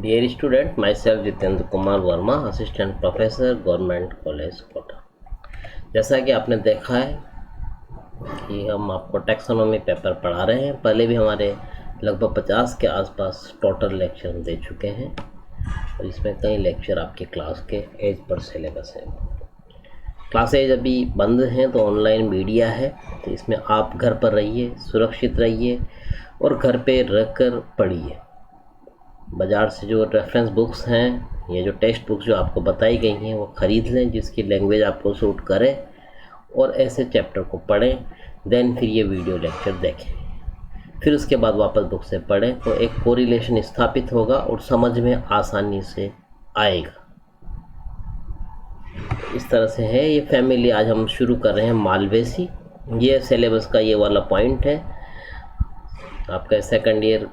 Dear student, myself Jitendra Kumar Verma, assistant professor government college Kota. जैसा कि आपने देखा है कि हम आपको टैक्सोनॉमी पेपर पढ़ा रहे हैं। पहले भी हमारे लगभग 50 के आसपास टोटल लेक्चर दे चुके हैं और इसमें कई लेक्चर आपके क्लास के एज पर सिलेबस है। क्लासेज अभी बंद हैं तो ऑनलाइन मीडिया है, तो इसमें आप घर पर रहिए, सुरक्षित रहिए और घर पे रह कर पढ़िए। बाज़ार से जो रेफरेंस बुक्स हैं या जो टेक्स्ट बुक्स जो आपको बताई गई हैं वो ख़रीद लें जिसकी लैंग्वेज आपको सूट करे और ऐसे चैप्टर को पढ़ें। देन फिर ये वीडियो लेक्चर देखें, फिर उसके बाद वापस बुक से पढ़ें तो एक कोरिलेशन स्थापित होगा और समझ में आसानी से आएगा। इस तरह से है ये फैमिली। आज हम शुरू कर रहे हैं मालवेसी। ये सिलेबस का ये वाला पॉइंट है, आपका सेकंड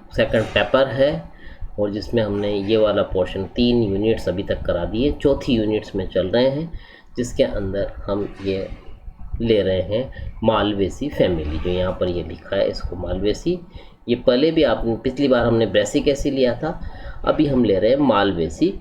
पेपर है और जिसमें हमने ये वाला पोर्शन 3 यूनिट्स अभी तक करा दिए, चौथी यूनिट्स में चल रहे हैं जिसके अंदर हम ये ले रहे हैं मालवेसी फैमिली। जो यहाँ पर ये लिखा है इसको मालवेसी। ये पहले भी आपने पिछली बार हमने ब्रेसिकेसी लिया था, अभी हम ले रहे हैं Malvaceae.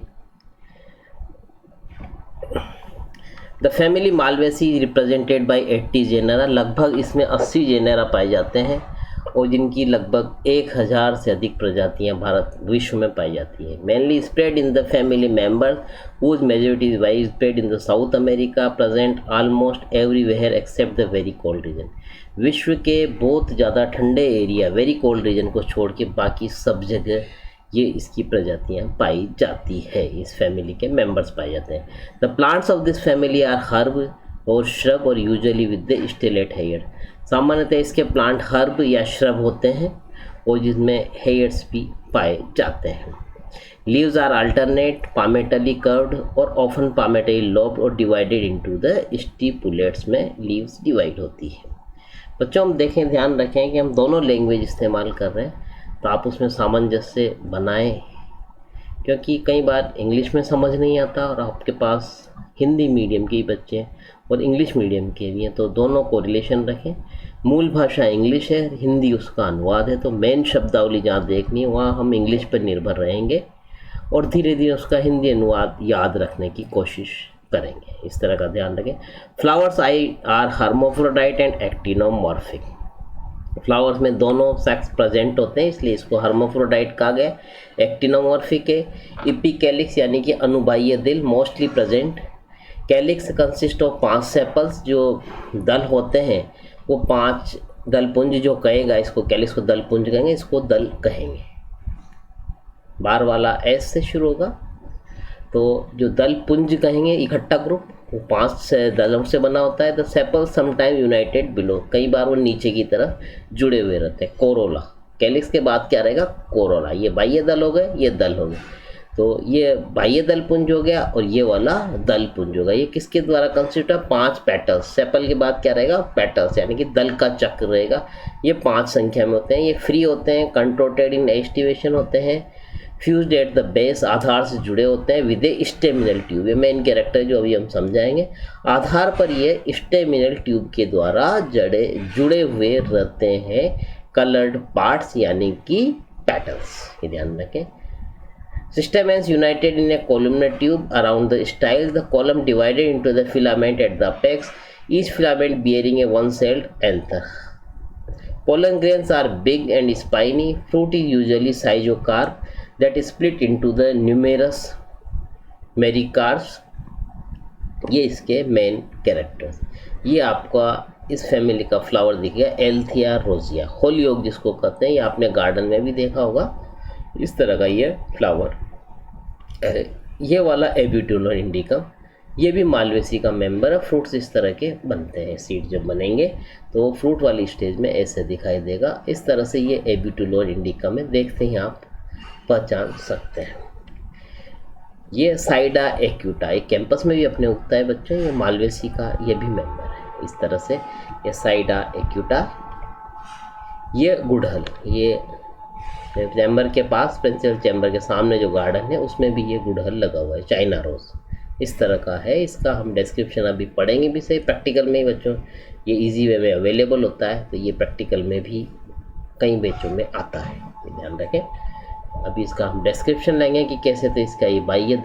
The family Malvaceae represented by 80 genera. लगभग इसमें 80 जेनेरा पाए जाते हैं और जिनकी लगभग 1000 से अधिक प्रजातियां भारत विश्व में पाई जाती हैं। Mainly spread in the family members whose majority is wide spread in the South America, present almost everywhere except the very cold region. विश्व के बहुत ज़्यादा ठंडे एरिया, वेरी कोल्ड रीजन को छोड़ के बाकी सब जगह ये इसकी प्रजातियां पाई जाती है। इस फैमिली के मेंबर्स पाए जाते हैं। The plants of this family are herb और श्रब और usually with the stellate hair. सामान्यतः इसके प्लांट हर्ब या श्रब होते हैं और जिसमें हेयर्स भी पाए जाते हैं। Leaves are alternate, palmately curved और ऑफन पामेटली लॉब्ड और डिवाइडेड इनटू द स्टिपुलेट्स में लीव्स डिवाइड होती है। बच्चों हम देखें, ध्यान रखें कि हम दोनों लैंग्वेज इस्तेमाल कर रहे हैं तो आप उसमें सामंजस्य बनाएं, क्योंकि कई बार इंग्लिश में समझ नहीं आता और आपके पास हिंदी मीडियम के बच्चे और इंग्लिश मीडियम के भी हैं, तो दोनों को रिलेशन रखें। मूल भाषा इंग्लिश है, हिंदी उसका अनुवाद है, तो मेन शब्दावली जहाँ देखनी है वहाँ हम इंग्लिश पर निर्भर रहेंगे और धीरे धीरे उसका हिंदी अनुवाद याद रखने की कोशिश करेंगे। इस तरह का ध्यान रखें। Flowers are hermaphrodite and actinomorphic. Flowers में दोनों सेक्स प्रेजेंट होते हैं, इसलिए इसको हर्माफ्रोडाइट कहा गया। एक्टिनोमॉर्फिक है। इपिकैलिक्स यानी कि अनुबाह्य दिल mostly present. Calyx consist of 5 sepals. जो दल होते हैं वो 5 दलपुंज जो कहेगा, इसको कैलिक्स को दलपुंज कहेंगे, इसको दल कहेंगे। बार वाला एस से शुरू होगा, तो जो दलपुंज कहेंगे इकट्ठा ग्रुप, वो 5 दलों से बना होता है। The sepal sometime United below, कई बार वो नीचे की तरफ जुड़े हुए रहते हैं। कोरोला, कैलिक्स के बाद क्या रहेगा? कोरोला। ये बाह्य दल हो गए, ये दल हो गए, तो ये बाह्य दल पुंज हो गया और ये वाला दल पुंज होगा। ये किसके द्वारा कंस्टिट्यूट है? 5 पेटल्स। सेपल के बाद क्या रहेगा? पेटल्स, यानी कि दल का चक्र रहेगा। ये 5 संख्या में होते हैं। ये फ्री होते हैं, कंट्रोटेड इन एस्टिवेशन होते हैं, फ्यूज्ड एट द बेस, आधार से जुड़े होते हैं, विद ए स्टेमिनल ट्यूब। ये मेन कैरेक्टर जो अभी हम समझाएंगे। आधार पर ये स्टेमिनल ट्यूब के द्वारा जुड़े हुए रहते हैं। कलर्ड पार्ट्स यानी कि पेटल्स, ये ध्यान रखें। Stamens united in a columnar tube around the style. The column divided into the filament at the apex, each filament bearing a one-celled anther. Pollen grains are big and spiny. Fruit is usually schizocarp that is split into the numerous mericarps. ये इसके main characters. ये आपका इस family का flower दिखेगा, Althea रोजिया, Hollioake जिसको कहते हैं। ये आपने गार्डन में भी देखा होगा, इस तरह का ये फ्लावर। ये वाला एब्यूटिनोर इंडिकम, ये भी मालवेसी का मेंबर है। फ्रूट्स इस तरह के बनते हैं, सीड जब बनेंगे तो फ्रूट वाली स्टेज में ऐसे दिखाई देगा। इस तरह से ये एब्यूटिनोर इंडिकम है, देखते ही आप पहचान सकते हैं। ये साइडा एक्यूटा, एक कैंपस में भी अपने उगता है बच्चों, ये मालवेसी का ये भी मेंबर है। इस तरह से ये साइडा एक्यूटा। ये गुड़हल, ये चैम्बर के पास, प्रिंसिपल चैम्बर के सामने जो गार्डन है उसमें भी ये गुड़हल लगा हुआ है, चाइना रोज इस तरह का है। इसका हम डिस्क्रिप्शन अभी पढ़ेंगे भी सही, प्रैक्टिकल में ही बच्चों ये इजी वे में अवेलेबल होता है, तो ये प्रैक्टिकल में भी कई बैचों में आता है, ध्यान रखें। अभी इसका हम डिस्क्रिप्शन लेंगे कि कैसे। तो इसका ये बाह्य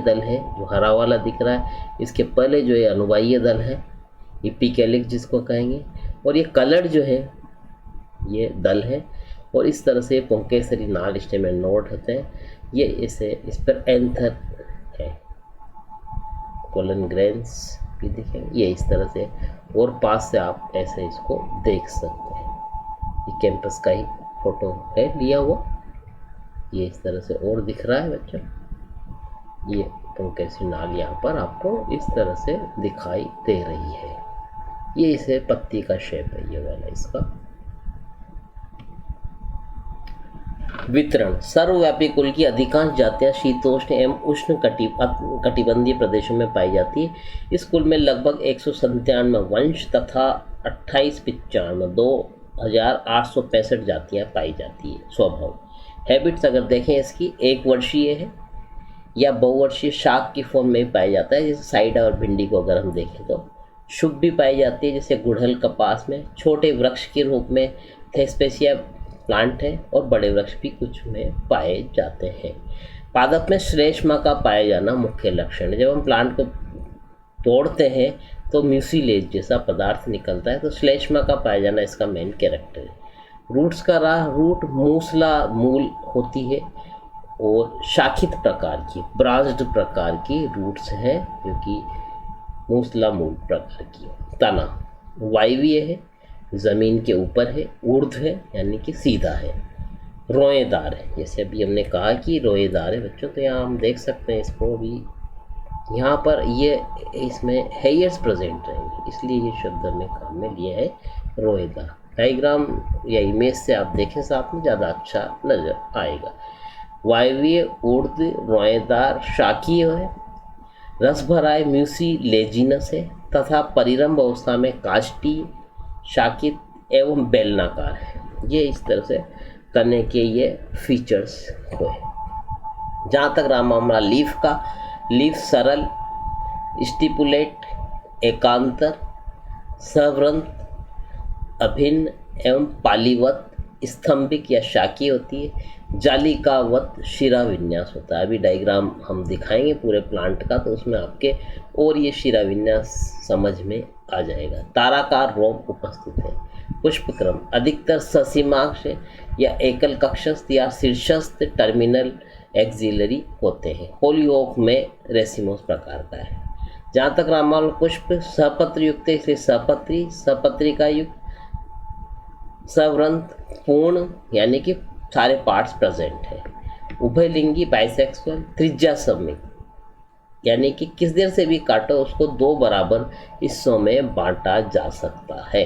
दल है जो हरा वाला दिख रहा है, इसके पहले जो ये अनुबाह्य दल है, एपिकैलिक्स जिसको कहेंगे, और ये कलर जो है ये दल है, और इस तरह से पुंकेसरी नाल स्टेम नोड होते हैं। ये इस पर एंथर है, पोलन ग्रेन्स भी दिखेंगे ये इस तरह से, और पास से आप ऐसे इसको देख सकते हैं। ये कैंपस का ही फोटो है लिया हुआ, ये इस तरह से और दिख रहा है बच्चों। ये पुंकेसरी नाल यहाँ पर आपको इस तरह से दिखाई दे रही है। ये इसे पत्ती का शेप है ये वाला इसका। वितरण। सर्वव्यापी कुल की अधिकांश जातियां शीतोष्ण एवं उष्ण कटिबंधीय प्रदेशों में पाई जाती है। इस कुल में लगभग 197 वंश तथा 2865 जातियां पाई जाती है। स्वभाव हैबिट्स अगर देखें इसकी, एक वर्षीय है या बहुवर्षीय शाक की फॉर्म में पाया जाता है, जैसे साइडा और भिंडी को अगर हम देखें तो। शुभ भी पाई जाती है जैसे गुड़हल कपास में। छोटे वृक्ष के रूप में थेस्पेसिया प्लांट है, और बड़े वृक्ष भी कुछ में पाए जाते हैं। पादप में श्लेष्मा का पाया जाना मुख्य लक्षण है। जब हम प्लांट को तोड़ते हैं तो म्यूसिलेज जैसा पदार्थ निकलता है, तो श्लेष्मा का पाया जाना इसका मेन कैरेक्टर है। रूट्स का रूट मूसला मूल होती है, और शाखित प्रकार की ब्रांच्ड प्रकार की रूट्स हैं, क्योंकि मूसला मूल प्रकार की। तना वायवीय है, ज़मीन के ऊपर है, ऊर्ध्व है यानी कि सीधा है, रोएदार है। जैसे अभी हमने कहा कि रोएदार है बच्चों, तो यहाँ हम देख सकते हैं इसको भी, यहाँ पर ये इसमें हेयर्स प्रेजेंट रहेंगे, इसलिए ये शब्द हमने काम में लिया है रोएदार। डायग्राम या इमेज से आप देखें साथ में ज़्यादा अच्छा नजर आएगा। वायवीय, ऊर्ध्व, रोएदार, शाकीय है, रस भराए म्यूसिलेजिनस है, तथा परिरंभ अवस्था में काष्ठीय, शाकित एवं बेलनाकार है। ये इस तरह से करने के ये फीचर्स हुए। जहाँ तक रहा मामला लीफ का, लीफ सरल, स्टिपुलेट, एकांतर, सवृंत, अभिन्न एवं पालीवत, स्तंभिक या शाकी होती है। जालिकावत शिरा विन्यास होता है। अभी डायग्राम हम दिखाएंगे पूरे प्लांट का, तो उसमें आपके और ये शिरा विन्यास समझ में आ जाएगा। ताराकार रोम उपस्थित है। पुष्पक्रम अधिकतर ससीमाक्ष या एकल कक्षस्थ या शीर्षस्थ टर्मिनल एक्सिलरी होते हैं। होलीओक में रेसिमोस प्रकार का है। जहाँ तक रामाल पुष्प सहपत्र युक्त है, इसलिए सहपत्री, सहपत्रिका युक्त, सवृंत, पूर्ण यानी कि सारे पार्ट्स प्रेजेंट है। उभयलिंगी बाइसेक्सुअल, त्रिज्या सममित यानी कि किस देर से भी काटो उसको दो बराबर हिस्सों में बांटा जा सकता है।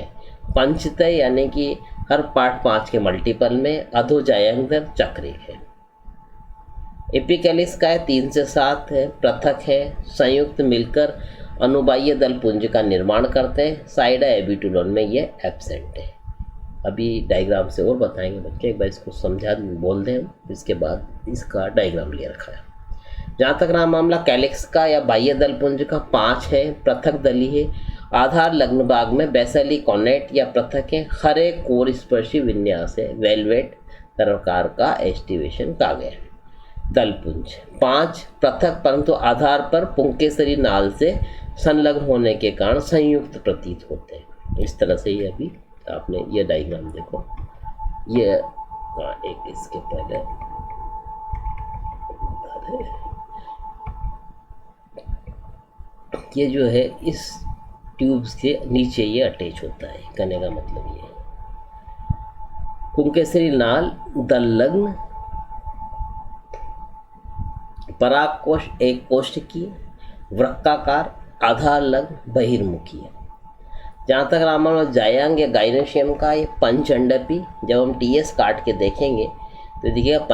पंचतय यानी कि हर पार्ट 5 के मल्टीपल में। अधोजायांतर चक्रिक है। एपिकैलिस का है 3 से 7 है, पृथक है, संयुक्त मिलकर अनुबाह्य दल पुंज का निर्माण करते हैं। साइडा एबिटुलोन में ये एब्सेंट है। अभी डायग्राम से और बताएंगे बच्चे, एक बार इसको समझा बोल दें, इसके बाद इसका डायग्राम ले रखा है। जहाँ तक रहा मामला कैलिक्स का या बाह्य दल पुंज का 5 है, पृथक दली है। आधार लग्न भाग में बेसली कॉनेट या पृथक है। खरे कोर स्पर्शी विन्यास है। वेलवेट प्रकार का एस्टिवेशन का गया। दलपुंज 5 पृथक परंतु आधार पर पुंकेसरी नाल से संलग्न होने के कारण संयुक्त प्रतीत होते हैं। इस तरह से ये अभी आपने ये डायग्राम देखो, ये एक इसके पहले ये जो है इस ट्यूब्स के नीचे ये अटैच होता है। कहने का मतलब ये है पुंकेसरी नाल दललग्न, पराग कोश एक कोष्ठकीय, वृक्काकार, आधार लग्न, बहिर्मुखी है। जहाँ तक रामायण जायांग या गाइनेशियम का ये पंचअंडपी, जब हम टीएस काट के देखेंगे तो देखिएगा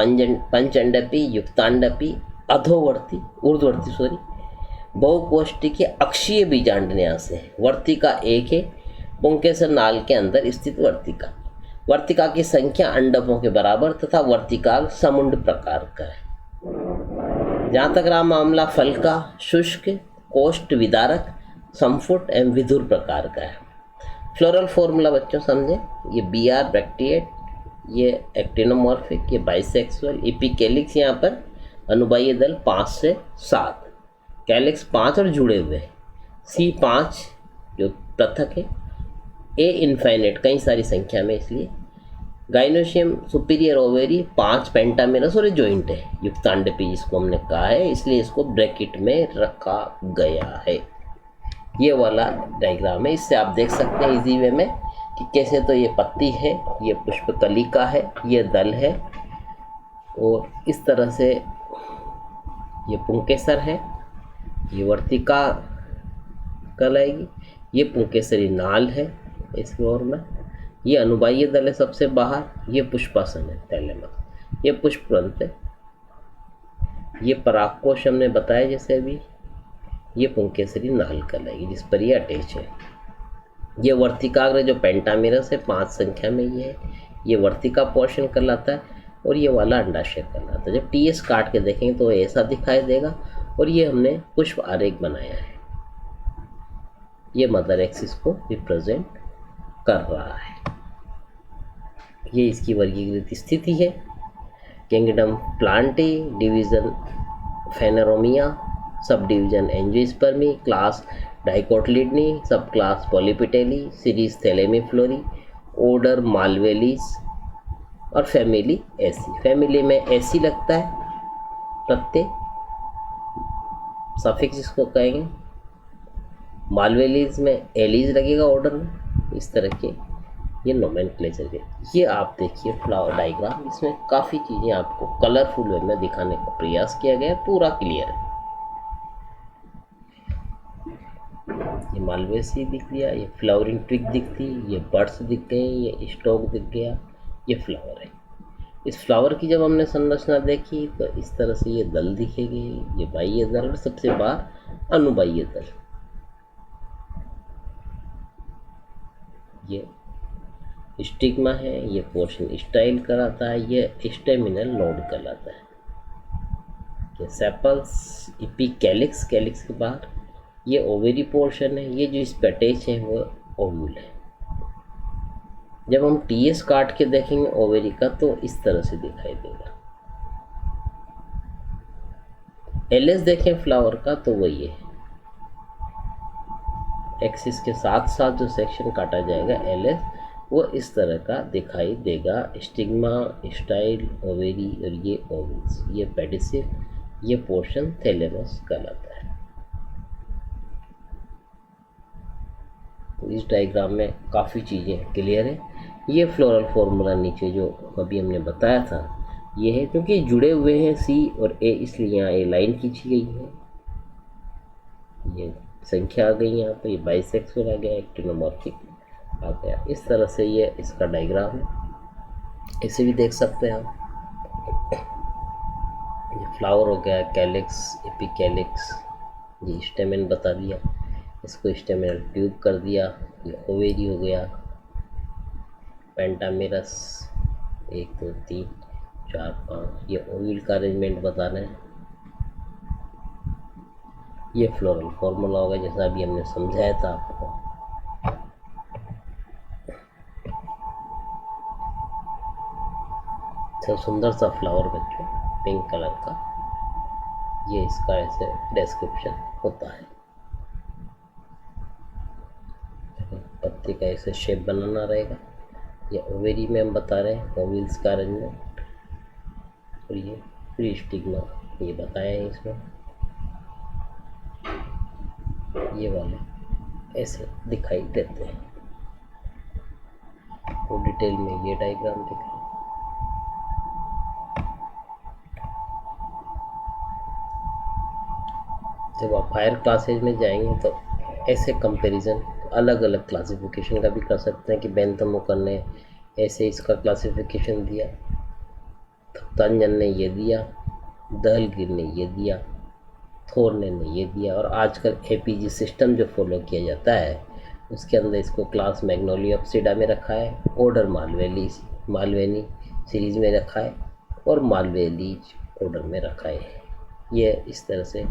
पंचअंडपी, युक्तांडपी, अधोवर्ती ऊर्ध्ववर्ती बहुकोष्ठीय अक्षीय बीजांडन्यास है। वर्तिका 1 है। पुंकेसर नाल के अंदर स्थित वर्तिका, वर्तिका की संख्या अंडकों के बराबर तथा वर्तिका समुंड प्रकार का है। जहाँ तक रहा मामला फल का, शुष्क, कोष्ठ विदारक, संफुट एवं विधुर प्रकार का है। फ्लोरल फॉर्मूला बच्चों समझे, ये BR ब्रैक्टिएट, ये एक्टिनोमॉर्फिक, ये बाइसेक्सुअल। एपिकैलिक्स यहाँ पर अनुबाह्य दल 5 से 7, कैलिक्स 5 और जुड़े हुए, C5 जो पृथक है, ए इनफाइनाइट कई सारी संख्या में, इसलिए गाइनोशियम सुपीरियर ओवेरी 5 पेंटामेरस और जॉइंट है, युक्तांडपी जिसको हमने कहा है, इसलिए इसको ब्रैकेट में रखा गया है। ये वाला डायग्राम है, इससे आप देख सकते हैं इजी वे में कि कैसे तो ये पत्ती है, ये पुष्पकलिका है, ये दल है, और इस तरह से ये पुंकेसर है, ये वर्तिका कहलाएगी, ये पुंकेसरी नाल है इसकी ओर में, ये अनुबाह्य दल है सबसे बाहर, ये पुष्पासन है थैलेमस, ये पुष्परंत है, ये परागकोश हमने बताया जैसे अभी, ये पुंकेसरी नाल कहलाएगी जिस पर ये अटैच है। ये वर्तिकाग्र जो पेंटामेरस है 5 संख्या में ये वर्तिका पोर्शन कहलाता है, और ये वाला अंडाशय कहलाता है। जब टीएस काट के देखेंगे तो ऐसा दिखाई देगा, और ये हमने पुष्प आरेख बनाया है, ये मदर एक्सिस को रिप्रेजेंट कर रहा है। ये इसकी वर्गीकृत स्थिति है, kingdom Plantae, division फेनेरोमिया, sub division angiospermae, class डाइकोटिलिडनी, सब क्लास पॉलीपिटेली, सीरीज थैलेमिफ्लोरी, ऑर्डर मालवेलिस, और फैमिली ऐसी। फैमिली में ऐसी लगता है प्रत्यय, सफिक्स इसको कहेंगे, मालवेलीज में एलीज लगेगा ऑर्डर में, इस तरह के ये नोमेनक्लेचर के। ये आप देखिए फ्लावर डायग्राम, इसमें काफ़ी चीज़ें आपको कलरफुल वे में दिखाने का प्रयास किया गया है, पूरा क्लियर है। ये मालवेसी दिख गया, ये फ्लावरिंग ट्विग दिखती, ये बर्ड्स दिख गए, ये स्टॉक दिख गया, ये फ्लावर है। इस फ्लावर की जब हमने संरचना देखी तो इस तरह से ये दल दिखेगी, ये बाह्य दल और सबसे बाहर अनुबाह्य दल। ये स्टिग्मा है, ये पोर्शन स्टाइल कराता है, ये स्टेमिनल नोड कहलाता है। ये सेपल्स, एपिकैलिक्स, कैलिक्स के बाहर ये ओवेरी पोर्शन है, ये जो इस पे अटैच है वो ओव्यूल है। जब हम टीएस काट के देखेंगे ओवेरी का तो इस तरह से दिखाई देगा। एलएस देखें फ्लावर का तो वही है, एक्सिस के साथ साथ जो सेक्शन काटा जाएगा एलएस, वो इस तरह का दिखाई देगा। स्टिग्मा, स्टाइल, ओवेरी और ये ओवल्स, ये पेडिसिल, ये पोर्शन थैलेमस कहलाता है। तो इस डायग्राम में काफ़ी चीज़ें क्लियर है। ये फ्लोरल फॉर्मूला नीचे जो अभी हमने बताया था ये है, क्योंकि जुड़े हुए हैं सी और ए, इसलिए यहाँ ए लाइन खींची गई है। ये संख्या आ गई यहाँ पर, ये बाइसेक्सुअल आ गया, एक्टिनोमॉर्फिक आ गया। इस तरह से ये इसका डायग्राम है, इसे भी देख सकते हैं आप। ये फ्लावर हो गया, कैलिक्स, एपिकैलिक्स, ये स्टेमेन बता दिया, इसको स्टेमिनल ट्यूब कर दिया। ये ओवेरी हो गया, पेंटामेरस 1 2 3 4 5, ये ओव्यूल का अरेंजमेंट बता रहे हैं। ये फ्लोरल फॉर्मूला होगा जैसा अभी हमने समझाया था आपको। तो सुंदर सा फ्लावर बच्चों, पिंक कलर का, ये इसका ऐसे डिस्क्रिप्शन होता है। पत्ते का ऐसे शेप बनाना रहेगा। ये ओवेरी में हम बता रहे हैं ओव्यूल्स का अरेंजमेंट, और ये फ्री स्टिग्मा ये बताया है इसमें। ये वाले ऐसे दिखाई देते हैं, तो डिटेल में ये डायग्राम दिख रहा है। जब आप हायर क्लासेज में जाएंगे तो ऐसे कंपैरिजन अलग अलग क्लासिफिकेशन का भी कर सकते हैं कि बेंथमुकर ने ऐसे इसका क्लासिफिकेशन दिया, तंजन ने ये दिया, दहलगिर ने ये दिया, थोरने ने ये दिया, और आजकल एपीजी सिस्टम जो फॉलो किया जाता है उसके अंदर इसको क्लास मैग्नोलियोप्सिडा में रखा है, ऑर्डर मालवेनी सीरीज में रखा है, और मालवेलीज ऑर्डर में रखा है। ये इस तरह से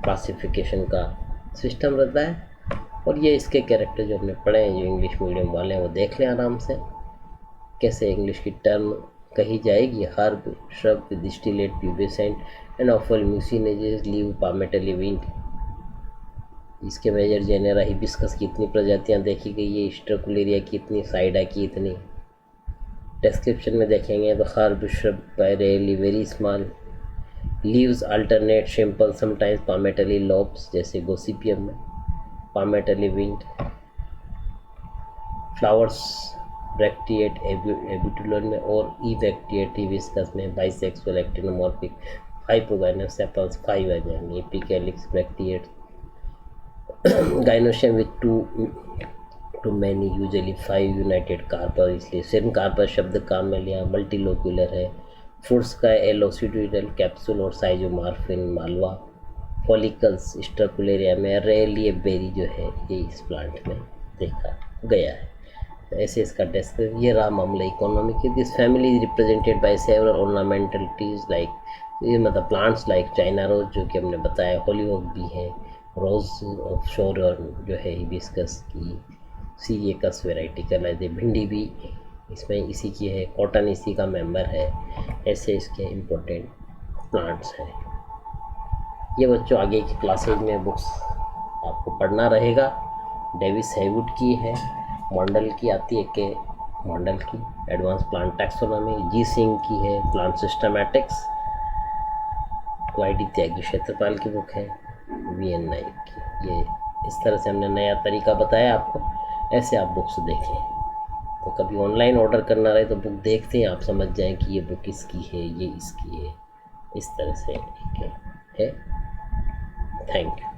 क्लासिफिकेशन का सिस्टम रहता है। और ये इसके कैरेक्टर जो हमने पढ़े हैं, जो इंग्लिश मीडियम वाले हैं वो देख लें आराम से, कैसे इंग्लिश की टर्म कही जाएगी? Herb, shrub with distillate pubescent and offer mucineous leaf palmetto. इसके मेजर जेनेरा हिबिस्कस की इतनी प्रजातियां देखी गई है, स्ट्रकुलेरिया की इतनी, साइडा की इतनी। डिस्क्रिप्शन में देखेंगे तो herb, shrub, rarely very small, leaves alternate, simple, sometimes palmately lobes जैसे गोसिपियम में, palmately veined. Flowers bracteate Abutilon में और इवेक्टिएट हिबिस्कस में, बाइसेक्सुअल एक्टिनोमॉर्फिक, हाइपोगाइनस सेपल्स 5 आ जाएंगे, epicalyx bracteate, gynoecium with two many, usually 5 united carpel, इसलिए सिर्फ Carper शब्द काम में लिया। मल्टीलोक्यूलर है। फ्रूट्स का एलोसिडुइडल कैप्सूल और साइजोमार्फिन, मालवा। फॉलिकल्स स्ट्रकुलेरिया में, रेयरली बेरी जो है ये इस प्लांट में देखा गया है। तो ऐसे इसका डिस्क्रिप्शन। ये रहा मामला इकोनॉमी की। This family is represented by several ornamental trees like, ये मतलब प्लांट्स लाइक चाइना रोज जो कि हमने बताया, होलीहोक भी है, रोज ऑफ शोर जो है हिबिस्कस की सीरियकस वेराइटी कहलाती है, भिंडी भी इसमें इसी की है, कॉटन इसी का मेंबर है। ऐसे इसके इम्पोर्टेंट प्लांट्स हैं। ये बच्चों आगे की क्लासेज में बुक्स आपको पढ़ना रहेगा। डेविस हैवुड की है, मॉन्डल की आती है के मॉन्डल की एडवांस प्लांट टैक्सोनॉमी, जी सिंह की है प्लांट सिस्टमैटिक्स, वाई.डी. त्यागी क्षेत्रपाल की बुक है, वी.एन. नाइक की। ये इस तरह से हमने नया तरीका बताया आपको, ऐसे आप बुक्स देखें। तो कभी ऑनलाइन ऑर्डर करना रहे तो बुक देखते हैं, आप समझ जाएं कि ये बुक इसकी है, ये इसकी है, इस तरह से है। Thank you.